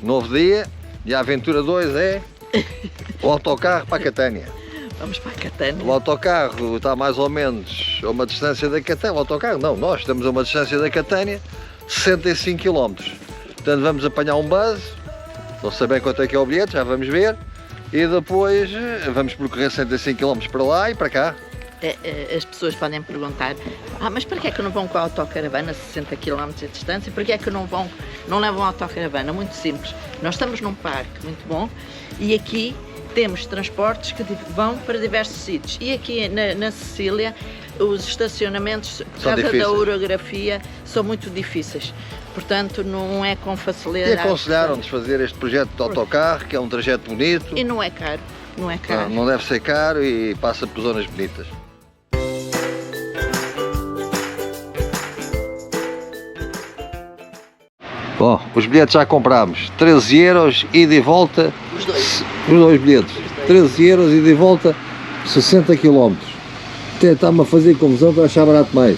novo dia e a aventura 2 é o autocarro para a Catânia. Vamos para a Catânia. O autocarro está mais ou menos a uma distância da Catânia. O autocarro não, nós estamos a uma distância da Catânia, 65 km. Portanto vamos apanhar um bus, não sei bem quanto é que é o bilhete, já vamos ver. E depois vamos percorrer 65 km para lá e para cá. As pessoas podem perguntar, mas para que é que não vão com a autocaravana 60 km de distância? Para que é que não levam a autocaravana? Muito simples. Nós estamos num parque muito bom e aqui temos transportes que vão para diversos sítios. E aqui na Sicília os estacionamentos, por causa da orografia, são muito difíceis. Portanto, não é com facilidade. E aconselharam-nos fazer este projeto de autocarro, que é um trajeto bonito. E não é caro. Não é caro. Não deve ser caro e passa por zonas bonitas. Bom, os bilhetes já comprámos, 13 euros ida e volta, os dois bilhetes, 13 euros ida e volta, 60 km. Até está-me a fazer confusão para achar barato mais.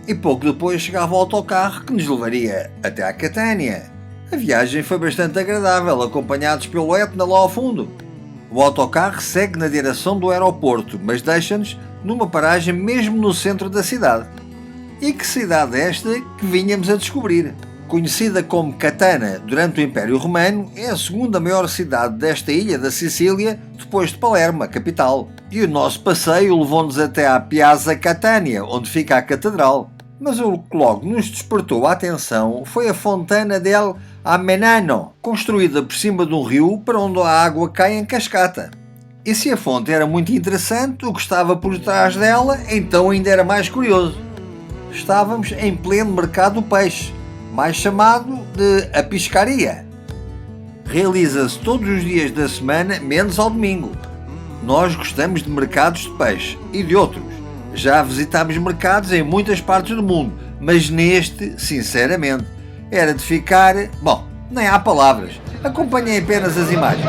E pouco depois chegava o autocarro que nos levaria até à Catânia. A viagem foi bastante agradável, acompanhados pelo Etna lá ao fundo. O autocarro segue na direção do aeroporto, mas deixa-nos numa paragem mesmo no centro da cidade. E que cidade é esta que vínhamos a descobrir? Conhecida como Catana durante o Império Romano, é a segunda maior cidade desta ilha da Sicília, depois de Palermo, a capital. E o nosso passeio levou-nos até à Piazza Catania, onde fica a catedral. Mas o que logo nos despertou a atenção foi a Fontana del Amenano, construída por cima de um rio para onde a água cai em cascata. E se a fonte era muito interessante, o que estava por trás dela, então ainda era mais curioso. Estávamos em pleno mercado do peixe, mais chamado de a piscaria. Realiza-se todos os dias da semana, menos ao domingo. Nós gostamos de mercados de peixe e de outros. Já visitámos mercados em muitas partes do mundo, mas neste, sinceramente, era de ficar... Bom, nem há palavras. Acompanhem apenas as imagens.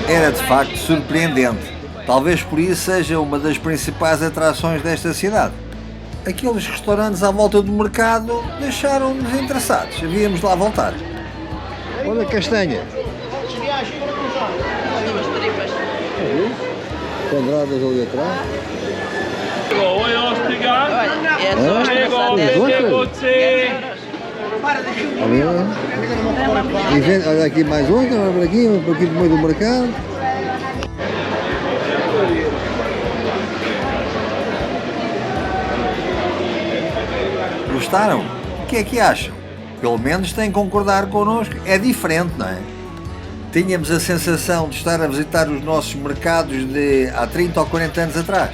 Era de facto surpreendente. Talvez por isso seja uma das principais atrações desta cidade. Aqueles restaurantes à volta do mercado deixaram-nos interessados. Havíamos lá voltar. Olha a castanha. Quadradas ali atrás. Olha aqui mais outra, olha por aqui no meio do mercado. Gostaram? O que é que acham? Pelo menos têm que concordar connosco, é diferente, não é? Tínhamos a sensação de estar a visitar os nossos mercados de há 30 ou 40 anos atrás.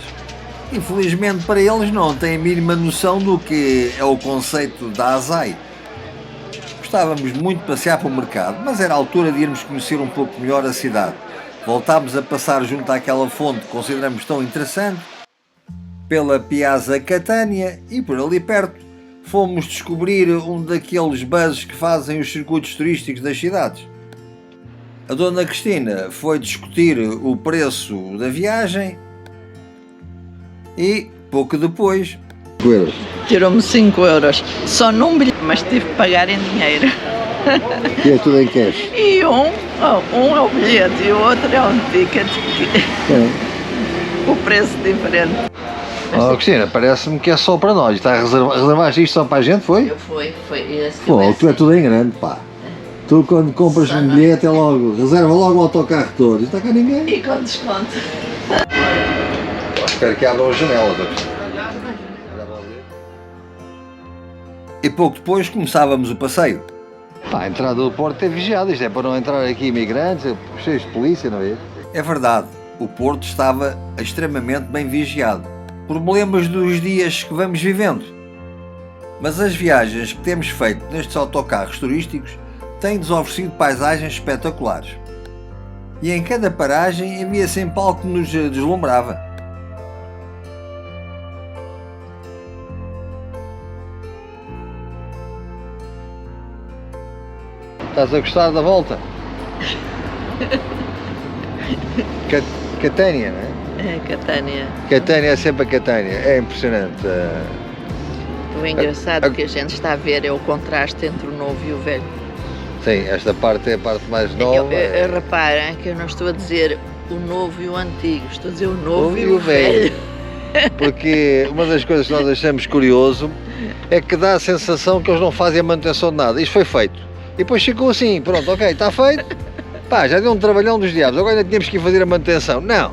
Infelizmente para eles não têm a mínima noção do que é o conceito da Azai. Gostávamos muito de passear pelo mercado, mas era a altura de irmos conhecer um pouco melhor a cidade. Voltámos a passar junto àquela fonte que consideramos tão interessante, pela Piazza Catania e por ali perto fomos descobrir um daqueles buses que fazem os circuitos turísticos das cidades. A Dona Cristina foi discutir o preço da viagem e, pouco depois... Tirou-me 5 euros, só num bilhete, mas tive que pagar em dinheiro. Que é tudo em cash? E um é o bilhete e o outro é um ticket. O preço diferente. Oh, Cristina, parece-me que é só para nós. Está a reservaste isto só para a gente, foi? Foi. Pô, tu é tudo em grande, pá. Tu quando compras um bilhete é logo, reserva logo o autocarro todo. Não está cá ninguém. E com desconto. Espero que abram as janelas. E pouco depois começávamos o passeio. A entrada do porto é vigiada, isto é para não entrar aqui imigrantes, cheios de polícia, não é? É verdade, o porto estava extremamente bem vigiado. Problemas dos dias que vamos vivendo. Mas as viagens que temos feito nestes autocarros turísticos têm-nos oferecido paisagens espetaculares. E em cada paragem havia sempre algo que nos deslumbrava. Estás a gostar da volta? Catânia, não é? É, Catânia. Catânia é sempre a Catânia, é impressionante. O engraçado que a gente está a ver é o contraste entre o novo e o velho. Sim, esta parte é a parte mais nova. Reparem que eu não estou a dizer o novo e o antigo, estou a dizer o novo e o velho. Porque uma das coisas que nós achamos curioso é que dá a sensação que eles não fazem a manutenção de nada. Isto foi feito. E depois ficou assim, pronto, ok, está feito. Pá, já deu um trabalhão dos diabos, agora ainda tínhamos que ir fazer a manutenção. Não,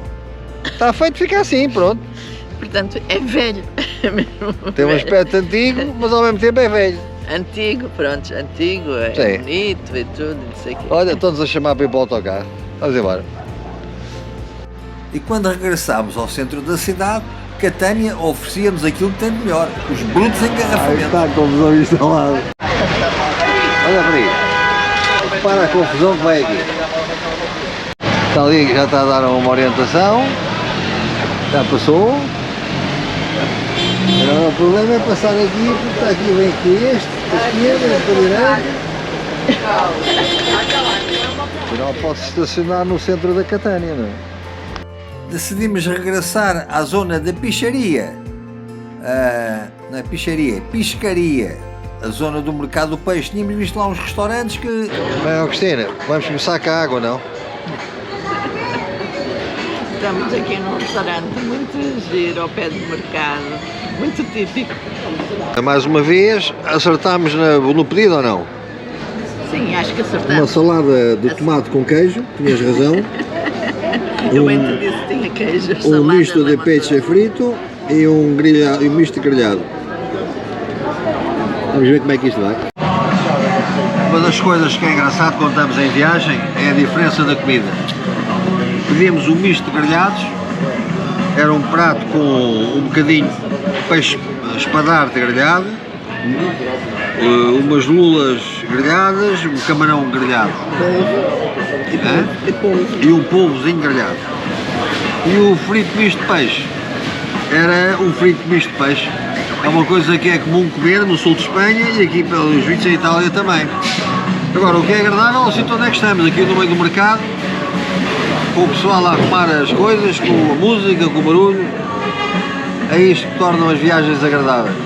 está feito, fica assim, pronto. Portanto, é velho. Tem um aspecto antigo, mas ao mesmo tempo é velho. Antigo, pronto, antigo, é Sim. bonito e tudo, não sei o quê. Olha, estão-nos a chamar para ir para o autocarro. Vamos embora. E quando regressámos ao centro da cidade, Catânia oferecia-nos aquilo que tem de melhor, os brutos engarrafamentos. Está a confusão instalada. Olha para aí. Repara a confusão que vai aqui. Está ali, já está a dar uma orientação. Já passou. Agora o problema é passar aqui, porque está aqui, vem aqui este, para a esquerda, para a direita. Afinal pode-se estacionar no centro da Catânia, não é? Decidimos regressar à zona da Picharia. Não é Picharia, Piscaria. A zona do Mercado do Peixe. Tínhamos visto lá uns restaurantes que... Bem, Agostina, vamos começar com a água, não? Estamos aqui num restaurante muito giro, ao pé do mercado, muito típico. Mais uma vez, acertámos no pedido ou não? Sim, acho que acertamos. Uma salada de tomate com queijo, tinhas razão. Eu bem te disse que tinha queijo. Um misto de peixe frito e um misto grelhado. Vamos ver como é que isto vai. Uma das coisas que é engraçado quando estamos em viagem é a diferença da comida. Pedimos um misto de grelhados, era um prato com um bocadinho de peixe espadarte grelhado, umas lulas grelhadas, um camarão grelhado e um polvozinho grelhado. E o frito misto de peixe, era um frito misto de peixe. É uma coisa que é comum comer no sul de Espanha e aqui pelos vistos em Itália também. Agora, o que é agradável é o sítio onde é que estamos, aqui no meio do mercado, com o pessoal a arrumar as coisas, com a música, com o barulho. É isto que torna as viagens agradáveis.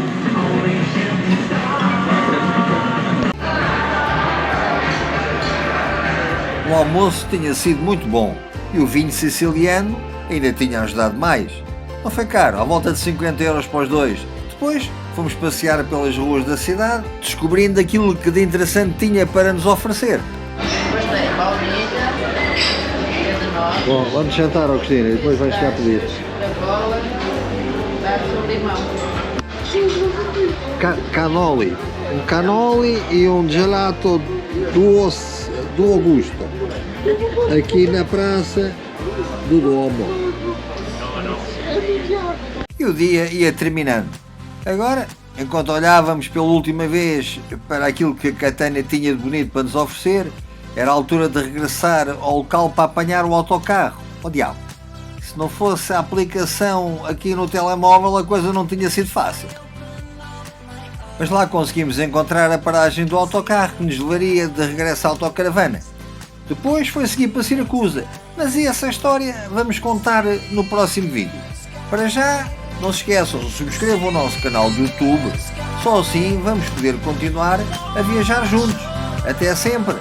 O almoço tinha sido muito bom e o vinho siciliano ainda tinha ajudado mais. Não foi caro, à volta de 50 € para os dois. Depois fomos passear pelas ruas da cidade, descobrindo aquilo que de interessante tinha para nos oferecer. Depois tem baunilha, de nós, Bom, vamos sentar, Agostina, e depois vais ficar pedir. a bola, dá-se o limão. Cannoli. Um cannoli e um gelato do Augusto. Aqui na praça do Duomo. E o dia ia terminando. Agora, enquanto olhávamos pela última vez para aquilo que a Catânia tinha de bonito para nos oferecer, era a altura de regressar ao local para apanhar o autocarro. Oh diabo! Se não fosse a aplicação aqui no telemóvel, a coisa não tinha sido fácil. Mas lá conseguimos encontrar a paragem do autocarro que nos levaria de regresso à autocaravana. Depois foi seguir para Siracusa, mas essa história vamos contar no próximo vídeo. Para já, não se esqueçam, subscrevam o nosso canal do YouTube, só assim vamos poder continuar a viajar juntos. Até sempre!